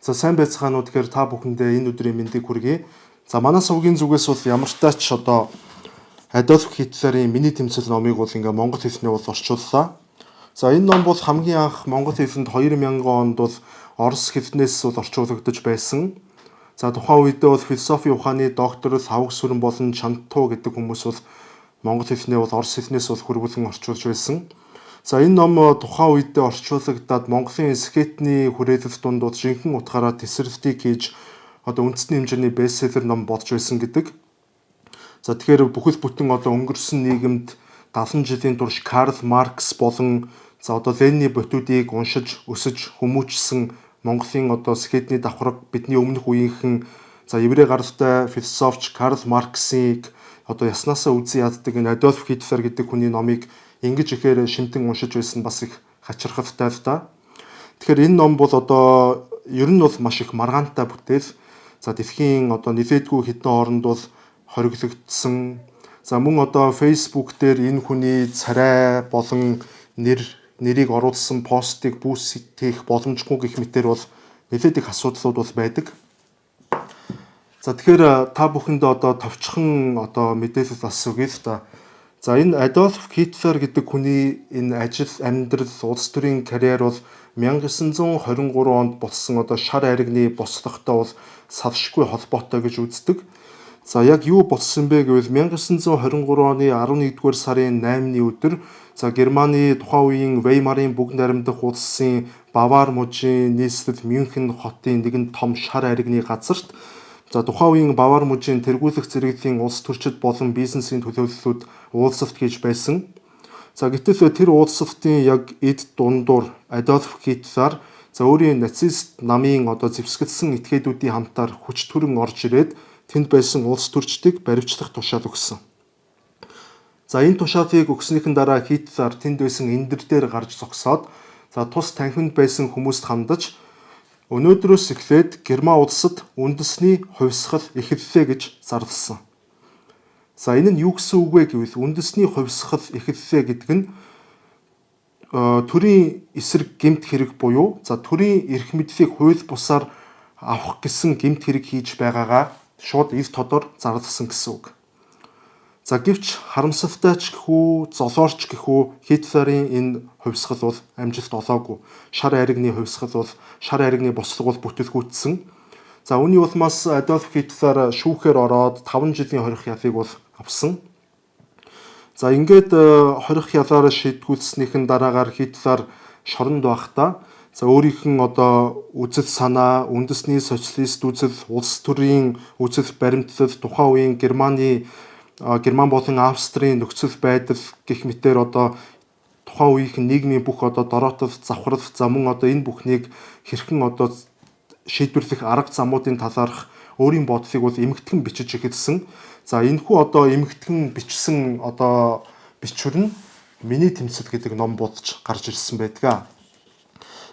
За сайн байцгаана уу. Тэгэхээр та бүхэндээ энэ өдрийн мэндийг хүргэе. За манай сувгийн зүгээс бол ямар ч тач одоо Адольф Гитлерийн Миний тэмцэл номыг бол ингээ монгол хэлний бол орчууллаа. За энэ ном бол хамгийн анх монгол хэлэнд 2000 онд бол орос хэлнээс бол орчуулагдаж байсан. За тухайн үедээ бол философи ухааны доктор Хавг Сүрэн болон Чантуу гэдэг хүмүүс бол монгол хэлний бол орос хэлнээс бол хөрвүүлэн орчуулж байсан. За энэ ном тухайн үедээ орчуулагдаад Монголын скетний хүрээлэл дунд жинхэнэ утгаараа тесрэлтийг хийж одоо үндэсний хэмжээний бестселлер ном болж байсан гэдэг. За тэгэхээр бүхэл бүтэн одоо өнгөрсөн нийгэмд 70 жилийн турш Карл Маркс болон за одоо Ленины ботуудыг уншиж өсөж хүмүүжсэн Монголын одоо скетний давхарга бидний өмнөх үеийнхэн за еврей гаралтай философч Карл Марксыг одоо яснаасаа үзий яддаг энэ Адольф Гитлер гэдэг хүний номыг ингэж ихээр шимтэн уншиж байсан бас их хачирхалтай л да. Тэгэхээр энэ ном бол одоо ер нь бол маш их маргаантай бүтээл. За дэлхийн одоо нэлээдгүй хэдэн оронд бол хориглогдсон. За мөн одоо Facebook дээр энэ хүний царай болон нэрийг оруулсан постыг бүүсгэх боломжгүй гэх мэтэр бол нэлээд их асуудлууд бол байдаг. За тэгэхээр та бүхэндээ одоо товчхон одоо мэдээлэл бас өгье л да. За энэ Адольф Гитлер гэдэг хүний энэ ажил, амьдрал, улс төрийн карьер бол 1923 онд болсон одоо шар айрагны бослоготой бол салшгүй холбоотой гэж үздэг. За яг юу болсон бэ гэвэл 1923 оны 11-р сарын 8-ны өдөр за Германы тухайн үеийн Веймарын бүгд найрамдах улсын Бавар мужийн нийслэл Мюнхен хотын нэгэн том шар айрагны газарт за тухайн үеийн Бавар мужийн тэргүүлэх зэрэглийн улс төрчид болон бизнесийн төлөөллүүд уулзалт хийж байсан. За гэтэл тэр уулзалтын яг эд дундуур Адольф Гитлер за өөрийн нацист намын одоо зэвсгэлсэн этгээдүүдийн хамтаар хүч төрөн орж ирээд тэнд байсан улс төрчдийг баривчлах тушаал өгсөн. За энэ тушаалыг өгснийхэн дараа Гитлер тэнд байсан эндэр дээр гарч зогсоод за тус танхимд байсан хүмүүст хандаж өнөөдрөөс эхлээд Герман улсад үндэсний хувьсгал эхэллээ гэж зарласан. За энэ нь юу гэсэн үг вэ гэвэл үндэсний хувьсгал эхэллээ гэдэг нь төрийн эсрэг гэмт хэрэг буюу за төрийн эрх мэдлийг хууль бусаар авах гэсэн гэмт хэрэг хийж байгаагаа шууд ил тодор зарласан гэсэн үг. За гэвч харамсалтай ч гэхүү, золоорч гэхүү Гитлерийн энэ хувьсгал бол амжилт олоогүй. Шар айрагны хувьсгал бол шар айрагны бослого бол бүтэлгүйтсэн. За үүний улмаас Адольф Гитлер шүүхээр ороод 5 жилийн хорих ялыг бол авсан. За ингээд хорих ялаар шийдгүүлснийхэн дараагаар Гитлер шоронд байхдаа за өөрийнх нь одоо үзэл санаа, үндэсний социалист үзэл, улс төрийн үзэл баримтлал, тухайн үеийн Герман болон Австрийн нөхцөл байдал гэх мэтээр одоо тухайн үеийн нийгмийн бүх одоо дороотол, завхрал, за мөн одоо энэ бүхнийг хэрхэн одоо шийдвэрлэх арга замуудын талаарх өөрийн бодлыг бол эмгэтгэн бичиж эхэлсэн. За энэхүү одоо эмгэтгэн бичсэн одоо бичвэр нь Миний тэмцэл гэдэг ном бодож гарч ирсэн байдаг.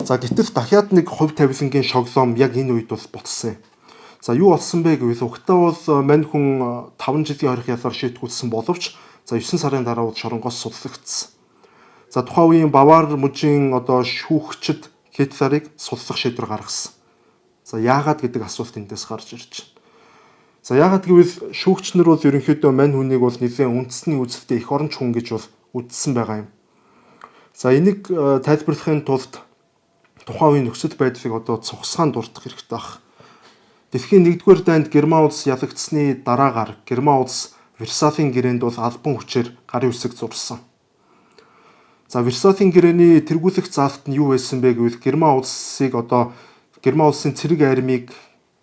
За гэтэл дахиад нэг хувь тавилангийн шоглоом яг энэ үед бол болсон юм. За юу болсон бэ гэвэл угтаа бол мань хүн 5 жилийн хорих ялаар шийтгүүлсэн боловч за 9 сарын дараа бол шоронгоос судлагдсан. За тухайн үеийн Бавар мужийн одоо шүүгчид Гитлерийг судлах шийдвэр гаргасан. За яагаад гэдэг асуулт эндээс гарч ирж байна. За яагаад гэвэл шүүгчнэр бол ерөнхийдөө мань хүнийг бол нэлээд үндэсний үзэлтэй эх оронч хүн гэж бол үзсэн байгаа юм. За энийг тайлбарлахын тулд тухайн үеийн нөхцөл байдлыг одоо цугсаан дурдах хэрэгтэй байна. Дэлхийн 1-р дайнд Герман улс ялагдсны дараагаар Герман улс Версалийн гэрээнд бол албан хүчээр гарын үсэг зурсан. За Версалийн гэрээний тэргүүлэх заалт нь юу байсан бэ гэвэл Герман улсын цэрэг армийг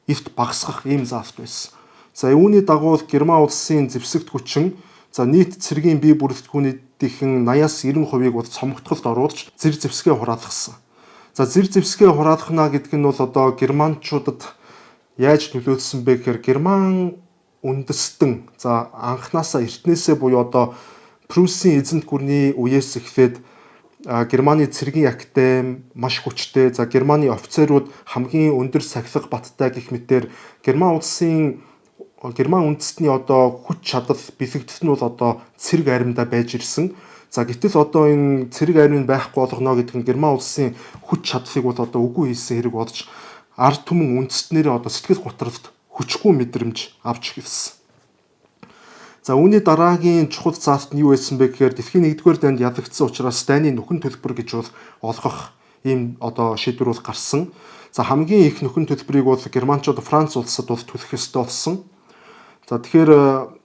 эвт багасгах ийм заалт байсан. За үүний дагуу Герман улсын зэвсэгт хүчин за нийт цэргийн бие бүрэлдэхүүнийхэн 80-90%-ийг бол цомогтголд оруулж зэр зэвсгээ хураалгасан. За зэр зэвсгээ хураалгана гэдэг нь бол одоо германчуудад яаж нөлөөлсөн бэ гэхээр Герман үндэстэн за анханасаа эртнээсээ буюу одоо Пруссийн эзэнт гүрний үеэс эхлээд Германы цэргийн академи маш хүчтэй. За Германы офицерууд хамгийн өндөр сахилга баттай гэх мэтээр Герман үндэстний одоо хүч чадал бэлэгдэл нь бол одоо цэрэг аримдаа байж ирсэн. За гэтэл одоо энэ цэрэг арим нь байхгүй болгоно гэдэг нь Герман улсын хүч чадлыг бол одоо үгүй хийсэн хэрэг болж ард түмэн үндэстнэрээ одоо сэтгэл готролд хүчгүй мэдрэмж авч ирсэн. За үүний дараагийн чухал заалт нь юу байсан бэ гэхээр дэлхийн 1-р дайнд ядагдсан учраас дайны нөхөн төлбөр гэж бол олгох ийм одоо шийдвэр бол гарсан. За хамгийн их нөхөн төлбөрийг бол германчууд Франц улсад бол төлөх ёстой болсон. За тэгэхээр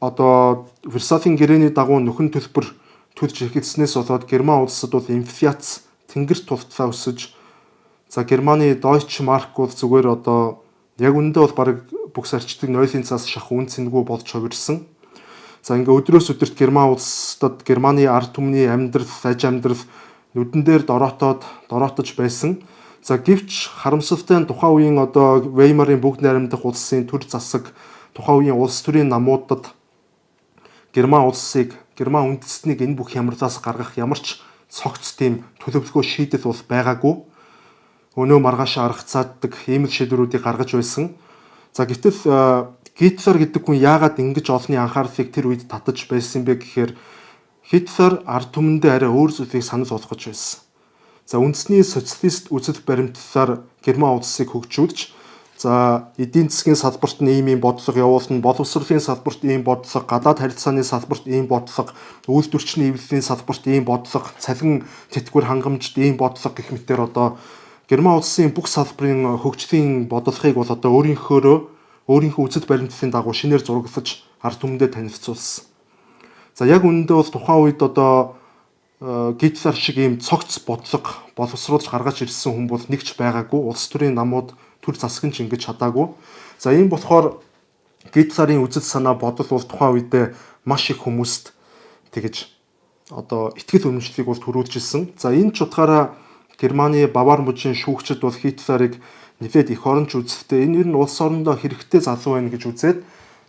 одоо Версалийн гэрээний дагуу нөхөн төлбөр төлж эхэлснээс болоод Герман улсад бол инфляц тэнгэр тултлаа өсөж за Германы Deutsche Mark бол зүгээр одоо яг үндэ бол баг бүх сарчдаг нойлын цаас шах үн цэнгүй болж хувирсан. За ингээ өдрөөс өдөрт Герман улсад Германы ард түмний амьдрал, аж амьдрал нүдэн дээр дороотож байсан. За гэвч харамсалтай нь тухайн үеийн одоо Веймарын бүгд найрамдах улсын төр засаг тухайн үеийн улс төрийн намуудад Герман улсыг, Герман үндэстнийг энэ бүх хямралаас гаргах ямар ч цогц тийм төлөвлөгөө шийдэл бол байгаагүй. Өнөө маргааш арга цааддаг ийм л шийдвэрүүдийг гаргаж байсан. За гэтэл Гитлер гэдэг хүн яагаад ингэж олонний анхаарлыг тэр үед татаж байсан бэ гэхээр Хитлер ард түмэндээ арай өөр зүйлийг санал болгож байсан. За үндэсний социалист үзэл баримтлалаар Герман улсыг хөгжүүлж за эдийн засгийн салбарт нь ийм бодлого явуулна, боловсролын салбарт ийм бодлого, гадаад харилцааны салбарт ийм бодлого, үйлдвэрчний эвлэлийн салбарт ийм бодлого, цалин тэтгэвэр хангамжид ийм бодлого гэх мэтээр одоо Герман улсын бүх салбарын хөгжлийн бодлогыг бол одоо өөрийнхөө үзэл баримтлалын дагуу шинээр зураглаж ард түмэндээ танилцуулсан. За яг үүндээ бол тухайн үед одоо Гитлер шиг ийм цогц бодлого боловсруулж гаргаж ирсэн хүн бол нэгч байгаагүй. Улс төрийн намууд төр засаг нь ч ингэж чадаагүй. За ийм болохоор Гитлерийн үзэл санаа бодол бол тухайн үедээ маш их хүмүүст тэгэж одоо итгэл үнэмшлийг бол төрүүлж ирсэн. За энэ ч утгаараа Германы Бавар мужийн шүүгчид бол Хитлерийг нэлээд их оронч үзэлтэй энэ ер нь улс орондоо хэрэгтэй залуу байна гэж үзээд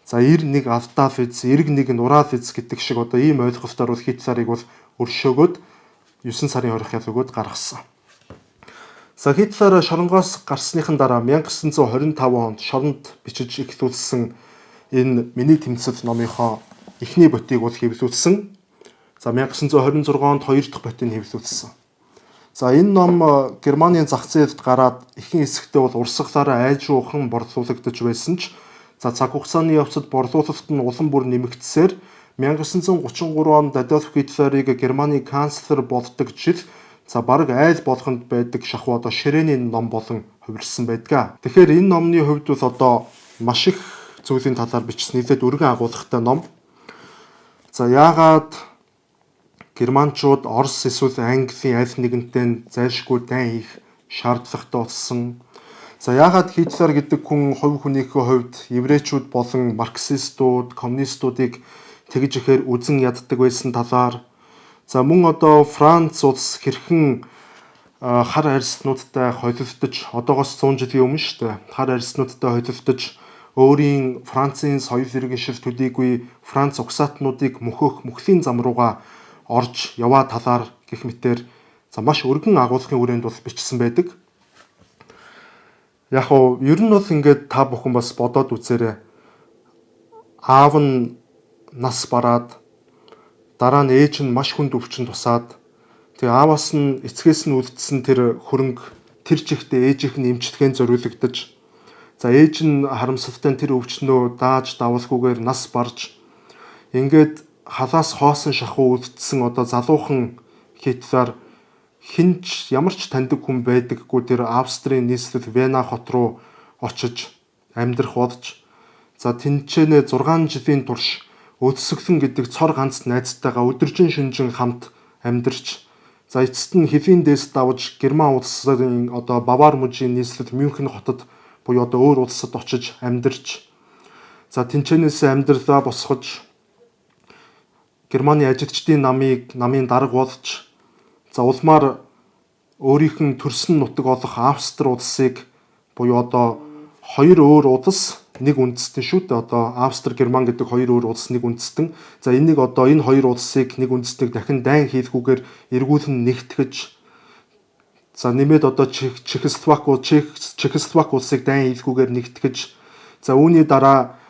за эр нэг алдаа физ, эрг нэг нураа физ гэдэг шиг одоо ийм ойлголтоор бол Хитлерийг бол өршөөгөөд 9 сарын хорих ял өгөөд гаргасан. За Хитлер шоронгоос гарсныхан дараа 1925 онд шоронд бичиж эхлүүлсэн энэ миний тэмцэл номынхоо эхний ботыг бол хэвлүүлсэн. За 1926 онд 2 дахь ботыг хэвлүүлсэн. За энэ ном Германы зах зээлд гараад ихэнх хэсэгтээ бол урсгалаараа айжуухан борлуулагдаж байсан ч за цаг хугацааны явцад борлуулалт нь улам бүр нэмэгдсээр 1933 онд Адольф Гитлерийг Германы канцлер болдог жил за бараг айл болгонд байдаг шахуу одоо ширээний ном болон хувирсан байдаг. Тэгэхээр энэ номны хувьд бол одоо маш их зүйлийн талаар бичсэн нэлээд өргөн агуулгатай ном. За яагаад Германчууд Орос эсвэл Английн аль нэгэнтэй зайлшгүй дайн хийх шаардлагатай болсон. За яагаад Хитлер гэдэг хүн хувь хүнийхээ хувьд еврейчүүд болон марксистууд, коммунистуудыг тэгж ихээр үзен яддаг байсан талаар за мөн одоо Франц улс хэрхэн хар арьснуудтай холилдож одоогоос 100 жилийн өмнө шүү дээ. Хар арьснуудтай холилдож өөрийн Францын соёл иргэншил төдийгүй Франц угсаатнуудыг мөхлийн зам руугаа орж яваа талаар гэх мэтээр за маш өргөн агуулгын хүрээнд бол бичсэн байдаг. Яг нь ер нь бол ингээд та бүхэн бас бодоод үзээрэй. Аав нь нас бараад дараа нь ээж нь маш хүнд өвчин тусаад тэгээ ааваас нь эцгээс нь үлдсэн тэр хөрөнгө тэр чигтээ ээжийнх нь эмчилгээнд зориулагдаж за ээж нь харамсалтай тэр өвчнөө дааж давалгүйгээр нас барж ингээд халаас хоосон шахуу үлдсэн одоо залуухан Хитлер хинч ямар ч таньдаг хүн байдаггүй тэр Австрийн нийслэл Вена хот руу очиж амьдрах болж за тэнцэнэ 6 жилийн турш өдсөглөн гэдэг цор ганц найзтайгаа өдөржин шөнжин хамт амьдарч за эцэст нь хэвийн дээс давж Герман улсын одоо Бавар мужийн нийслэл Мюнхен хотод буюу одоо өөр улсад очиж амьдарч за тэнцэнээс амьдралаа босгож Германы ажилчдын намын дарга болж за улмаар өөрийнх нь төрсөн нутаг олох Австри улсыг буюу одоо хоёр өөр улс нэг үндэстэн шүү дээ. Одоо Австри Герман гэдэг хоёр өөр улс нэг үндэстэн. За энийг одоо энэ хоёр улсыг нэг үндэстнийг дахин дайн хийлгүүгээр эргүүлэн нэгтгэж за нэмээд одоо Чехословак улсыг дайн хийлгүүгээр нэгтгэж за үүний дараа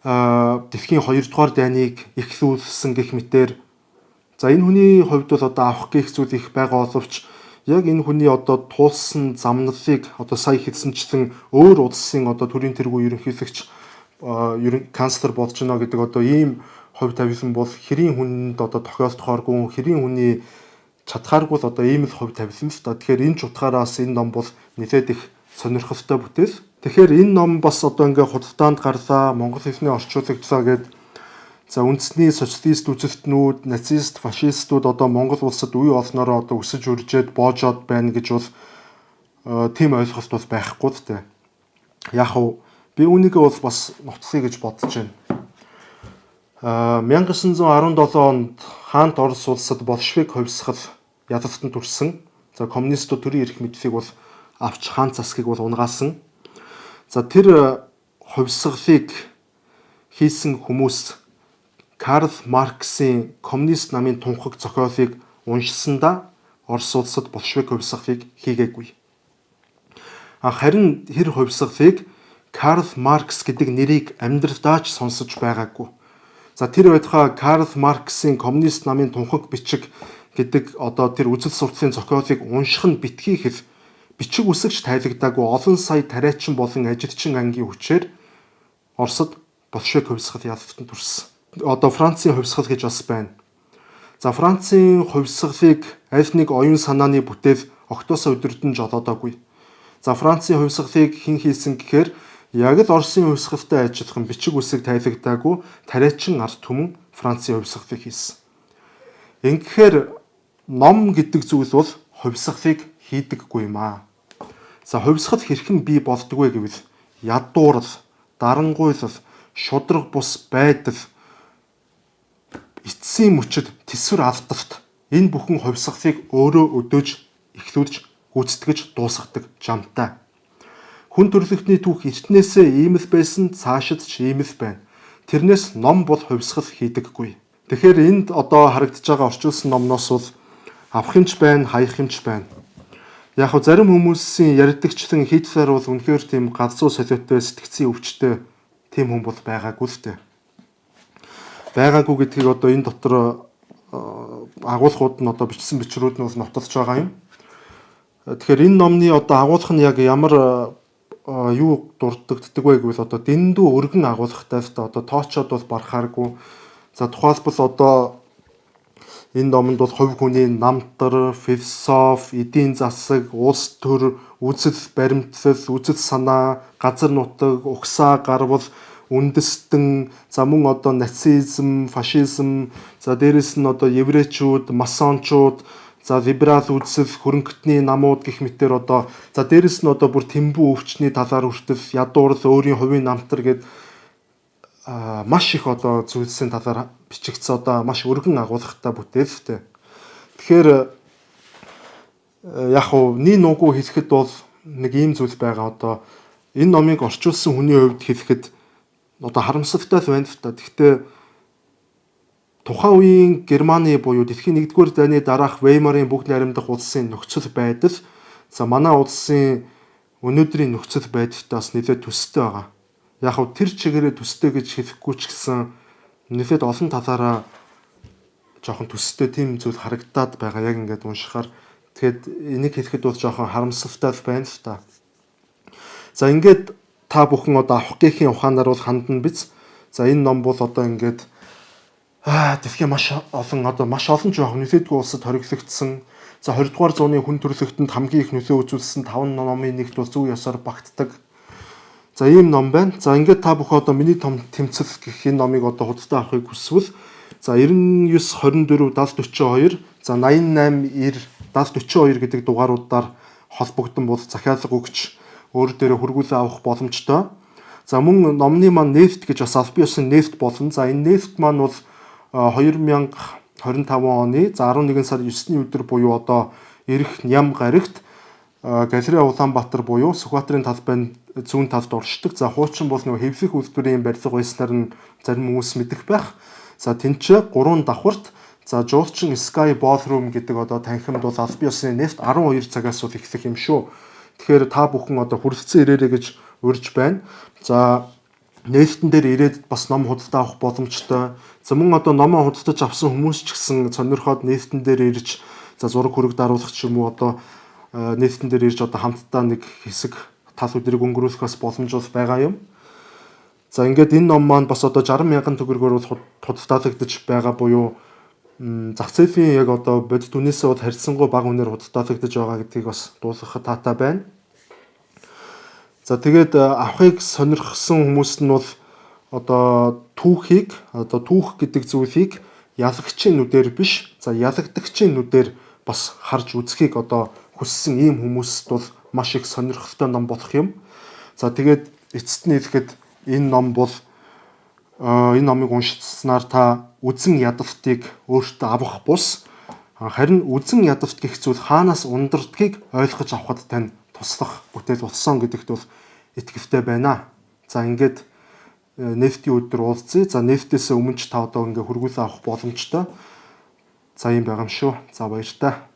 дэлхийн 2 дугаар дайныг эхлүүлсэн гэх мэтээр за энэ хүний хувьд бол одоо авах гэх зүйл их байгаа боловч яг энэ хүний одоо туулсан замналыг одоо сая хэлсэнчлэн өөр улсын одоо төрийн тэргүү ерөнхийлөгч канцлер болж байна гэдэг одоо ийм хувь тавилан бол хэрийн хүнд одоо тохиолдохооргүй, хэрийн хүний чадхааргүй л одоо ийм л хувь тавилан л та. Тэгэхээр энэ ч утгаараас энэ ном бол нэлээд их сонирхолтой бүтээл. Тэгэхээр энэ ном бас одоо ингээ худалдаанд гарлаа, монгол хэлний орчуулагдлаа гэдэг. За үндэсний социалист үзэлтнүүд, нацист, фашистууд одоо Монгол улсад үе олноороо одоо өсөж үржээд боожоод байна гэж бол тийм ойлголт бол байхгүй л дээ. Яг уу би үүнийгээ бол бас нуцлая гэж бодож байна. 1917 онд Хаант Орос улсад болшевик хувьсгал ядалтанд хүрсэн. За коммунистууд төрийн эрх мэдлийг бол авч хаан засгийг бол унгаасан. За тэр хувьсгалыг хийсэн хүмүүс Карл Марксийн коммунист намын тунхаг зохиолыг уншсандаа Орос улсад болшевик хувьсгалыг хийгээгүй. Харин тэр хувьсгалыг Карл Маркс гэдэг нэрийг амьдралдаа ч сонсож байгаагүй. За тэр байтугай Карл Марксийн коммунист намын тунхаг бичиг гэдэг одоо тэр үзэл сурталын зохиолыг унших нь битгий хэл бичиг үсэгч тайлагдаагүй олон сая тариачин болон ажилчин ангийн хүчээр Оросд болшевик хувьсгал ядалтанд хүрсэн. Одоо Францын хувьсгал гэж бас байна. За Францын хувьсгалыг аль нэг оюун санааны бүтээл октоосоо өдөрдөн жолоодоогүй. За Францын хувьсгалыг хэн хийсэн гэхээр яг л Оросын хувьсгалтай адилхан бичиг үсэг тайлагдаагүй тариачин ард түмэн Францын хувьсгалыг хийсэн. Ингэхээр ном гэдэг зүйл бол хувьсгалыг хийдэггүй юм аа. За хувьсгал хэрхэн бий болдог вэ гэвэл ядуурл, дарангуйлал, шудраг бус байдал, эцсийн мөчөд тэсвэр алдалт энэ бүхэн хувьсгалыг өөрөө өдөөж эхлүүлж гүйцэтгэж дуусгадаг жамтай. Хүн төрлөختний түүх эртнээсээ ийм л байсан, цаашид ч ийм л байна. Тэрнээс ном бол хувьсгал хийдэггүй. Тэгэхээр энд одоо харагдаж байгаа орчуулсан номноос бол авах юмч байна, хаях юмч байна. Яг хөө зарим хүмүүсийн ярддагчлан Хитлер бол үнэхээр тийм галзуу солиотой сэтгцийн өвчтэй тийм хүн бол байгаагүй л дээ. Байгаагүй гэдгийг одоо энэ дотор агуулгууд нь одоо бичсэн бичрүүд нь бол нотолж байгаа юм. Тэгэхээр энэ номны одоо агуулга нь яг ямар юу дурддагддаг вэ гэвэл одоо дэндүү өргөн агуулгатай л та одоо тоочод бол барахааргүй. За тухайлбал одоо энэ номонд бол хувь хүний намтар, философи, эдийн засаг, улс төр, үзэл баримтлал, үзэл санаа, газар нутаг, угсаа гарвал, үндэстэн, за мөн одоо нацизм, фашизм, за дээрэс нь одоо еврейчүүд, масончууд, за либерал үзэл, хөрөнгөтний намууд гэх мэтээр одоо за дээрэс нь одоо бүр тэмбүү өвчний талаар хүртэл ядуурл, өөрийн хувийн намтар гэд маш их одоо зүйлсийн талаар бичигдсэн одоо маш өргөн агуулгатай бүтээлтэй. Тэгэхээр яг уу нин нугу хэлэхэд бол нэг ийм зүйл байгаа одоо энэ номыг орчуулсан хүний хувьд хэлэхэд одоо харамсалтай л байна л та. Гэхдээ тухайн үеийн Германы буюу дэлхийн 1-р дайны дараах Веймарын бүгд найрамдах улсын нөхцөл байдал за манай улсын өнөөдрийн нөхцөл байдалтай бас нэлээд төстэй байгаа. Яг нь тэр чигээрээ төстэй гэж хэлэхгүй ч гэсэн нэлээд олон талаараа жоохон төстэй тийм зүйл харагдаад байгаа. Яг ингээд уншихаар тэгэхэд энийг хэлэхэд бол жоохон харамсалтай байна л та. За ингээд та бүхэн одоо авах гэхийн ухаанаар бол хандна биз. За энэ ном бол одоо ингээд дэлхийн маш олон жоох нөлөөдгөө улсад хориглогдсон. За 20 дугаар зууны хүн төрөлхтөнд хамгийн их нөлөө үзүүлсэн 5 номын нэгт бол зөв ёсоор багтдаг. За ийм ном байна. За ингээд та бүхэн одоо миний том тэмцэл гэх энэ номыг одоо худалдаа авахыг хүсвэл за 99 24 70 42 за 88 90 70 42 гэдэг дугааруудаар холбогдсон бол захиалга өгч өөр дээрээ хөргүүлээ авах боломжтой. За мөн номны маань нефт гэж бас аль биесийн нефт болно. За энэ нефт маань бол 2025 оны за 11 сар 9-ний өдөр буюу одоо ирэх ням гарагт Галерей Улаанбаатар буюу Сүхбаатарын талбайн зүүн талд оршдог. За хуучин бол нөгөө хэвлэх үйлдвэрийн барилга байснаар нь зарим хүмүүс мэдэх байх. За тэнцээ 3 давхарт за жуулчин Sky Ballroom гэдэг одоо танхимд бол аль биесийн нефт 12 цагаас бол эхлэх юм шүү. Тэгэхээр та бүхэн одоо хүрэлцэн ирээрэй гэж урьж байна. За нефтэн дээр ирээд бас ном худалдаа авах боломжтой. За мөн одоо номоо худалдаж авсан хүмүүс ч гэсэн сонирхоод нефтэн дээр ирж за зураг хүрэг даруулах ч юм уу одоо нефтэн дээр ирж одоо хамтдаа нэг хэсэг тал өдрийг өнгөрүүлэх бас боломж бас байгаа юм. За ингээд энэ ном маань бас одоо 60,000 төгрөгөөр худалдаалагдаж байгаа буюу зах зээлийн яг одоо бодит үнээсээ бод харьцангуй бага үнээр худалдаалагдаж байгаа гэдгийг бас дуусгахад таатай байна. За тэгээд авахыг сонирхсан хүмүүс нь бол одоо түүх гэдэг зүйлийг ялагчийн нүдээр биш, за ялагдагчийн нүдээр бас харж үзхийг одоо хүссэн ийм хүмүүст бол маш их сонирхолтой ном болох юм. За тэгээд эцэст нь хэлэхэд энэ ном бол энэ номыг уншицснаар та үзэн ядавтыг өөртөө авах бус, харин үзэн ядавт гэх зүйл хаанаас ундардгийг ойлгож авахд тань туслах бүтээл болсон гэдэгт бол итгэлтэй байна. За ингээд нефтийн өдөр уулзъя. За нефтээс өмнө ч та одоо ингээ хөргүүлээ авах боломжтой. За юм байгаа юм шүү. За баяртай.